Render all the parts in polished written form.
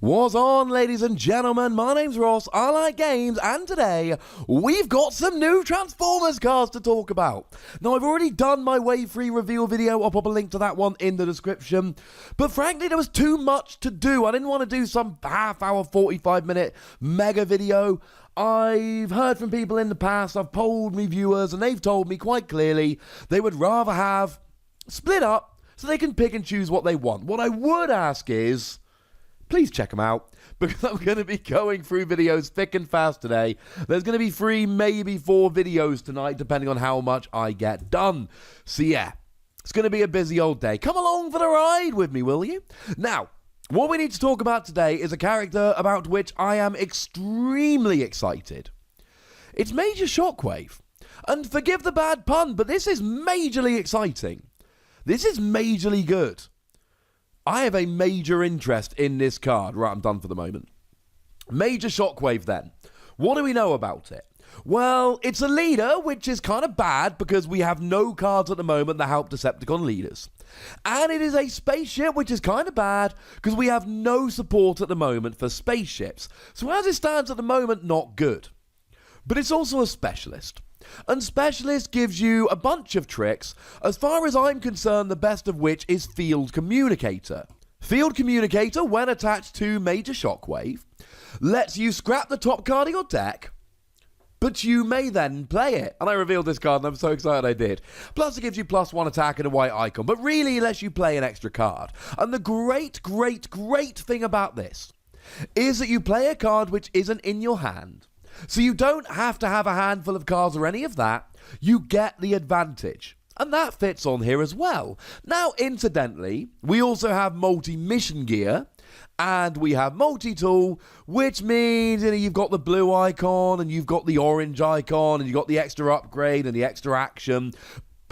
What's on, ladies and gentlemen? My name's Ross, I like games, and today we've got some new Transformers cards to talk about. Now, I've already done my Wave 3 reveal video, I'll pop a link to that one in the description, but frankly there was too much to do. I didn't want to do some half-hour, 45-minute mega video. I've heard from people in the past, I've polled me viewers, and they've told me quite clearly they would rather have split up so they can pick and choose what they want. What I would ask is, please check them out, because I'm going to be going through videos thick and fast today. There's going to be 3, maybe 4 videos tonight, depending on how much I get done. So yeah, it's going to be a busy old day. Come along for the ride with me, will you? Now, what we need to talk about today is a character about which I am extremely excited. It's Major Shockwave. And forgive the bad pun, but this is majorly exciting. This is majorly good. I have a major interest in this card. Right, I'm done for the moment. Major Shockwave then. What do we know about it? Well, it's a leader, which is kind of bad because we have no cards at the moment that help Decepticon leaders. And it is a spaceship, which is kind of bad because we have no support at the moment for spaceships. So as it stands at the moment, not good. But it's also a specialist. And Specialist gives you a bunch of tricks. As far as I'm concerned, the best of which is Field Communicator. Field Communicator, when attached to Major Shockwave, lets you scrap the top card of your deck, but you may then play it. And I revealed this card and I'm so excited I did. Plus it gives you +1 attack and a white icon, but really it lets you play an extra card. And the great thing about this is that you play a card which isn't in your hand. So you don't have to have a handful of cards or any of that. You get the advantage. And that fits on here as well. Now, incidentally, we also have multi-mission gear. And we have multi-tool, which means you've got the blue icon, and you've got the orange icon, and you've got the extra upgrade and the extra action.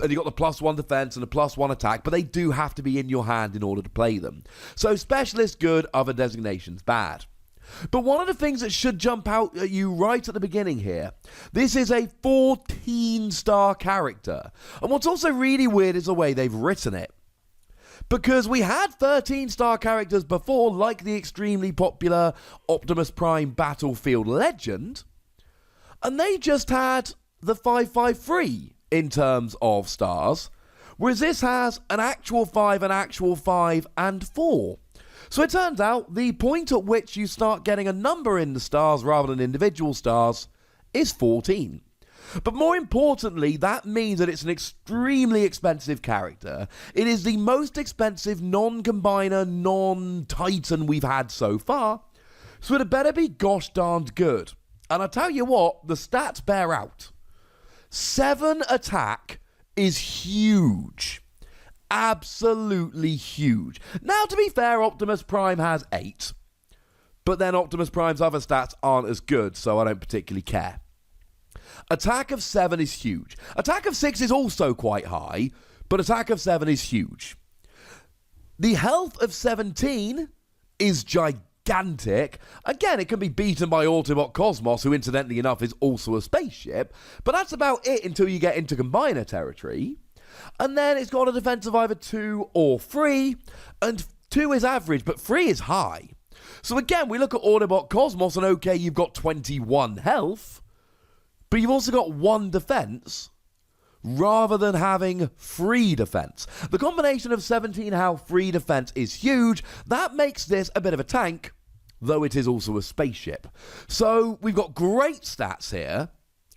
And you've got the +1 defense and the +1 attack. But they do have to be in your hand in order to play them. So Specialist good, other designations bad. But one of the things that should jump out at you right at the beginning here, this is a 14-star character. And what's also really weird is the way they've written it. Because we had 13-star characters before, like the extremely popular Optimus Prime Battlefield Legend, and they just had the 553 in terms of stars, whereas this has an actual 5, an actual 5, and 4. So it turns out the point at which you start getting a number in the stars rather than individual stars is 14. But more importantly, that means that it's an extremely expensive character. It is the most expensive non-combiner, non-titan we've had so far. So it better be gosh darned good. And I tell you what, the stats bear out. 7 attack is huge. Absolutely huge. Now, to be fair, Optimus Prime has 8. But then Optimus Prime's other stats aren't as good, so I don't particularly care. Attack of 7 is huge. Attack of 6 is also quite high, but attack of 7 is huge. The health of 17 is gigantic. Again, it can be beaten by Autobot Cosmos, who incidentally enough is also a spaceship, but that's about it until you get into combiner territory. And then it's got a defense of either 2 or 3, and 2 is average, but 3 is high. So again, we look at Autobot Cosmos, and okay, you've got 21 health, but you've also got 1 defense, rather than having 3 defense. The combination of 17 health, 3 defense is huge. That makes this a bit of a tank, though it is also a spaceship. So we've got great stats here.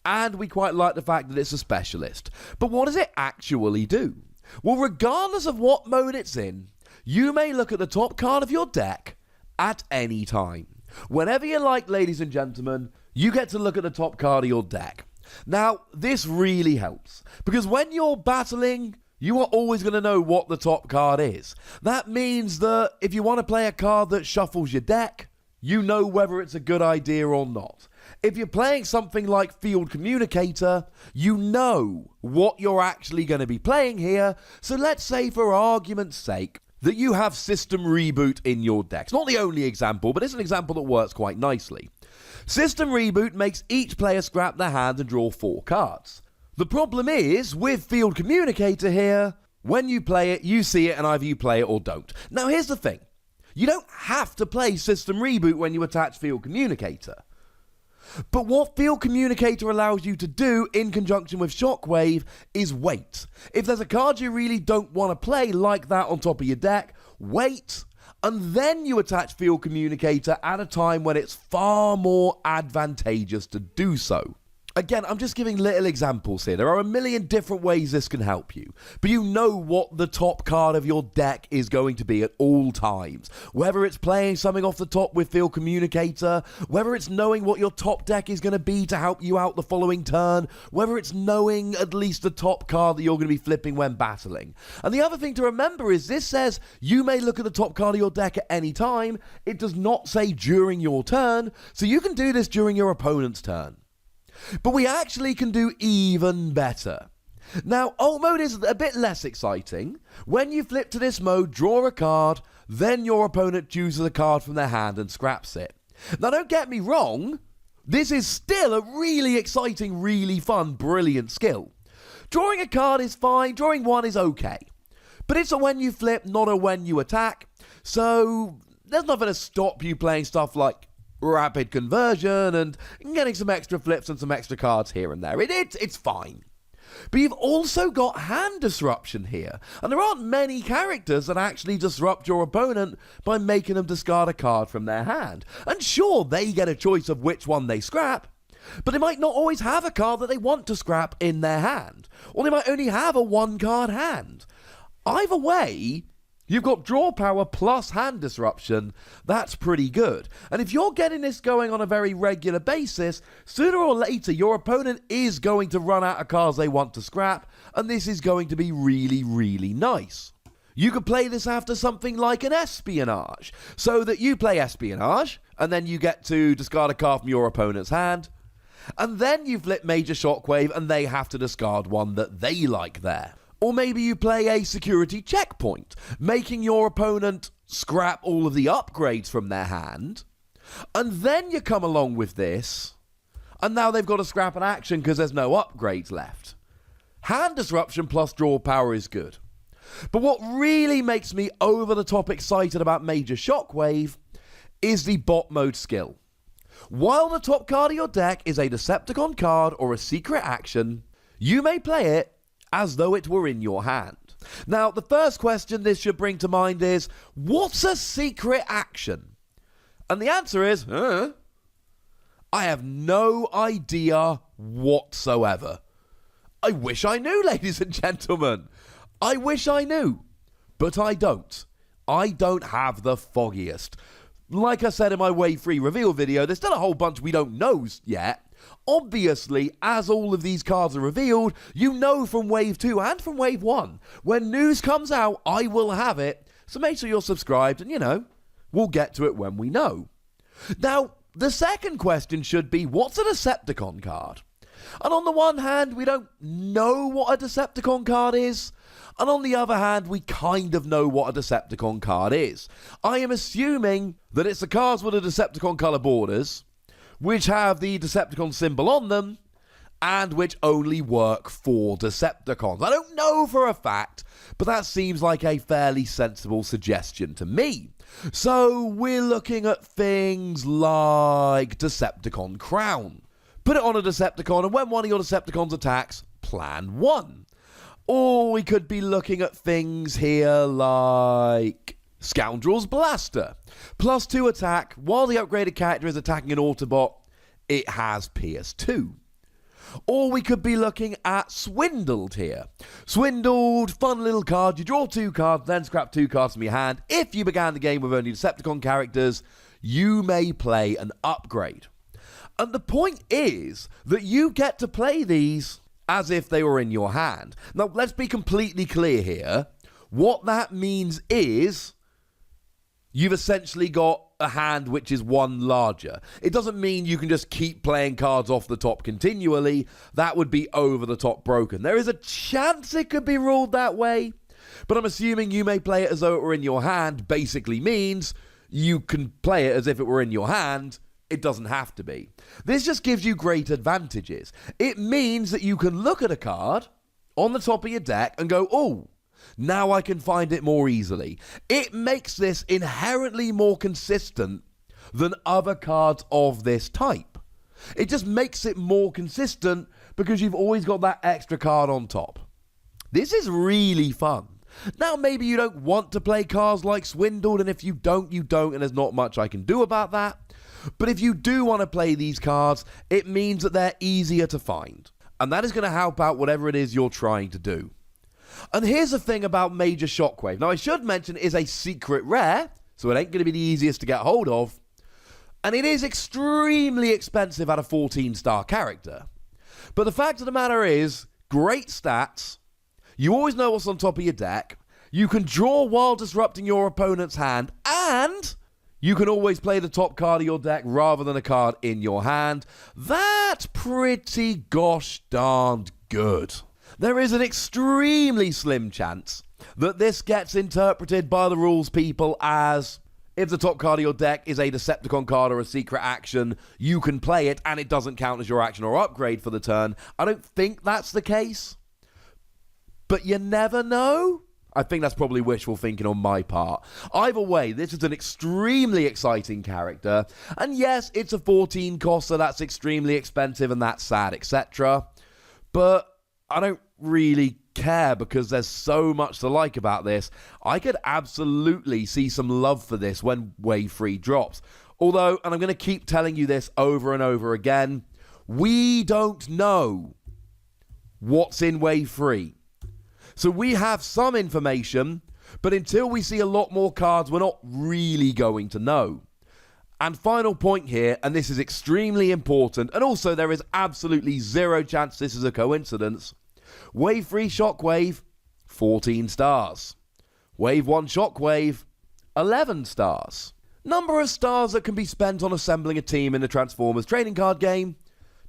And we quite like the fact that it's a specialist. But what does it actually do? Well, regardless of what mode it's in, you may look at the top card of your deck at any time. Whenever you like, ladies and gentlemen, you get to look at the top card of your deck. Now, this really helps, because when you're battling, you are always going to know what the top card is. That means that if you want to play a card that shuffles your deck, you know whether it's a good idea or not. If you're playing something like Field Communicator, you know what you're actually going to be playing here. So let's say, for argument's sake, that you have System Reboot in your deck. It's not the only example, but it's an example that works quite nicely. System Reboot makes each player scrap their hand and draw 4 cards. The problem is, with Field Communicator here, when you play it, you see it, and either you play it or don't. Now, here's the thing. You don't have to play System Reboot when you attach Field Communicator. But what Field Communicator allows you to do in conjunction with Shockwave is wait. If there's a card you really don't want to play like that on top of your deck, wait, and then you attach Field Communicator at a time when it's far more advantageous to do so. Again, I'm just giving little examples here. There are a million different ways this can help you, but you know what the top card of your deck is going to be at all times. Whether it's playing something off the top with Field Communicator, whether it's knowing what your top deck is going to be to help you out the following turn, whether it's knowing at least the top card that you're going to be flipping when battling. And the other thing to remember is this says you may look at the top card of your deck at any time. It does not say during your turn, so you can do this during your opponent's turn. But we actually can do even better. Now, alt mode is a bit less exciting. When you flip to this mode, draw a card, then your opponent chooses a card from their hand and scraps it. Now, don't get me wrong, this is still a really exciting, really fun, brilliant skill. Drawing a card is fine, drawing one is okay. But it's a when you flip, not a when you attack. So, there's nothing to stop you playing stuff like rapid conversion and getting some extra flips and some extra cards here and there. It's fine. But you've also got hand disruption here, and there aren't many characters that actually disrupt your opponent by making them discard a card from their hand. And sure, they get a choice of which one they scrap, but they might not always have a card that they want to scrap in their hand, or they might only have a one-card hand. Either way, you've got draw power plus hand disruption. That's pretty good. And if you're getting this going on a very regular basis, sooner or later your opponent is going to run out of cards they want to scrap, and this is going to be really, really nice. You could play this after something like an espionage, so that you play espionage, and then you get to discard a card from your opponent's hand, and then you flip Major Shockwave and they have to discard one that they like there. Or maybe you play a security checkpoint, making your opponent scrap all of the upgrades from their hand, and then you come along with this, and now they've got to scrap an action because there's no upgrades left. Hand disruption plus draw power is good. But what really makes me over the top excited about Major Shockwave is the bot mode skill. While the top card of your deck is a Decepticon card or a secret action, you may play it as though it were in your hand. Now, the first question this should bring to mind is, what's a secret action? And the answer is, I have no idea whatsoever. I wish I knew, ladies and gentlemen. I wish I knew, but I don't. I don't have the foggiest. Like I said in my Wave 3 reveal video, there's still a whole bunch we don't know yet. Obviously, as all of these cards are revealed, you know from Wave 2 and from Wave 1. When news comes out, I will have it. So make sure you're subscribed and, we'll get to it when we know. Now, the second question should be, what's a Decepticon card? And on the one hand, we don't know what a Decepticon card is. And on the other hand, we kind of know what a Decepticon card is. I am assuming that it's the cards with the Decepticon colour borders, which have the Decepticon symbol on them, and which only work for Decepticons. I don't know for a fact, but that seems like a fairly sensible suggestion to me. So we're looking at things like Decepticon Crown. Put it on a Decepticon, and when one of your Decepticons attacks, plan 1. Or we could be looking at things here like Scoundrel's Blaster. +2 attack. While the upgraded character is attacking an Autobot, it has Pierce 2. Or we could be looking at Swindled here. Swindled, fun little card. You draw 2 cards, then scrap 2 cards from your hand. If you began the game with only Decepticon characters, you may play an upgrade. And the point is that you get to play these as if they were in your hand. Now, let's be completely clear here. What that means is you've essentially got a hand which is one larger. It doesn't mean you can just keep playing cards off the top continually. That would be over the top broken. There is a chance it could be ruled that way, but I'm assuming you may play it as though it were in your hand basically means you can play it as if it were in your hand. It doesn't have to be. This just gives you great advantages. It means that you can look at a card on the top of your deck and go, oh, Now I can find it more easily. It makes this inherently more consistent than other cards of this type. It just makes it more consistent because you've always got that extra card on top. This is really fun. Now, maybe you don't want to play cards like Swindled, and if you don't, you don't, and there's not much I can do about that. But if you do want to play these cards, it means that they're easier to find. And that is going to help out whatever it is you're trying to do. And here's the thing about Major Shockwave. Now, I should mention it is a secret rare, so it ain't going to be the easiest to get hold of. And it is extremely expensive at a 14-star character. But the fact of the matter is, great stats. You always know what's on top of your deck. You can draw while disrupting your opponent's hand. And you can always play the top card of your deck rather than a card in your hand. That's pretty gosh darned good. There is an extremely slim chance that this gets interpreted by the rules people as if the top card of your deck is a Decepticon card or a secret action, you can play it and it doesn't count as your action or upgrade for the turn. I don't think that's the case, but you never know. I think that's probably wishful thinking on my part. Either way, this is an extremely exciting character, and yes, it's a 14 cost, so that's extremely expensive and that's sad, etc. But I don't really care because there's so much to like about this. I could absolutely see some love for this when Wave 3 drops. Although, and I'm going to keep telling you this over and over again, we don't know what's in Wave 3. So we have some information, but until we see a lot more cards, we're not really going to know. And final point here, and this is extremely important, and also there is absolutely zero chance this is a coincidence. Wave 3 Shockwave, 14 stars. Wave 1 Shockwave, 11 stars. Number of stars that can be spent on assembling a team in the Transformers trading card game,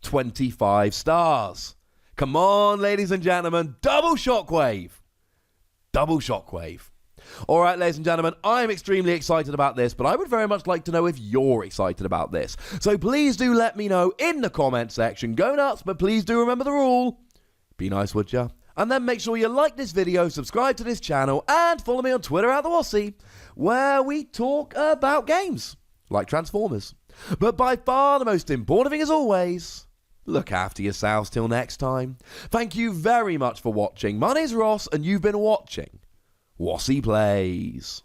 25 stars. Come on, ladies and gentlemen, double Shockwave. Double Shockwave. Alright, ladies and gentlemen, I'm extremely excited about this, but I would very much like to know if you're excited about this. So please do let me know in the comment section. Go nuts, but please do remember the rule. Be nice, would ya? And then make sure you like this video, subscribe to this channel, and follow me on Twitter at the Wossy, where we talk about games, like Transformers. But by far the most important thing as always, look after yourselves till next time. Thank you very much for watching. My name's Ross, and you've been watching Wossy Plays.